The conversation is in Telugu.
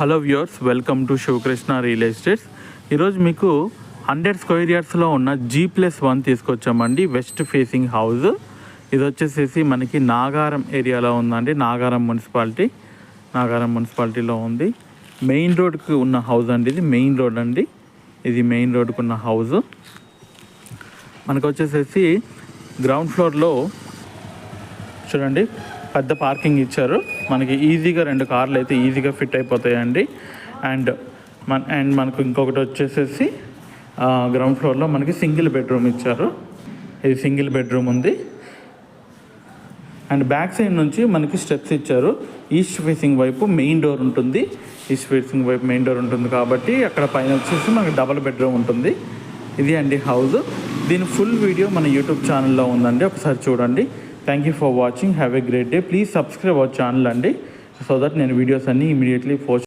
Hello viewers, welcome to Shivakrishna real estates. ఈరోజు మీకు 100 స్క్వేర్ యార్డ్స్లో ఉన్న G+1 తీసుకొచ్చామండి. West facing house. ఇది వచ్చేసేసి మనకి నాగారం ఏరియాలో ఉందండి. నాగారం మున్సిపాలిటీలో ఉంది. మెయిన్ రోడ్కి ఉన్న హౌస్ అండి. ఇది మెయిన్ రోడ్ అండి. ఇది మెయిన్ రోడ్కి ఉన్న హౌస్. మనకు వచ్చేసేసి గ్రౌండ్ ఫ్లోర్లో చూడండి, పెద్ద పార్కింగ్ ఇచ్చారు. మనకి ఈజీగా 2 కార్లు అయితే ఈజీగా ఫిట్ అయిపోతాయండి. అండ్ మనకు ఇంకొకటి వచ్చేసేసి గ్రౌండ్ ఫ్లోర్లో మనకి సింగిల్ బెడ్రూమ్ ఇచ్చారు. ఇది సింగిల్ బెడ్రూమ్ ఉంది. అండ్ బ్యాక్ సైడ్ నుంచి మనకి స్టెప్స్ ఇచ్చారు. ఈస్ట్ ఫేసింగ్ వైపు మెయిన్ డోర్ ఉంటుంది. కాబట్టి అక్కడ పైన వచ్చేసి మనకి డబుల్ బెడ్రూమ్ ఉంటుంది. ఇది అండి హౌస్. దీని ఫుల్ వీడియో మన యూట్యూబ్ ఛానల్లో ఉందండి, ఒకసారి చూడండి. Thank you for watching. Have a great day. Please subscribe our channel అండి, సో దట్ నేను వీడియోస్ అన్నీ ఇమీడియట్లీ పోస్ట్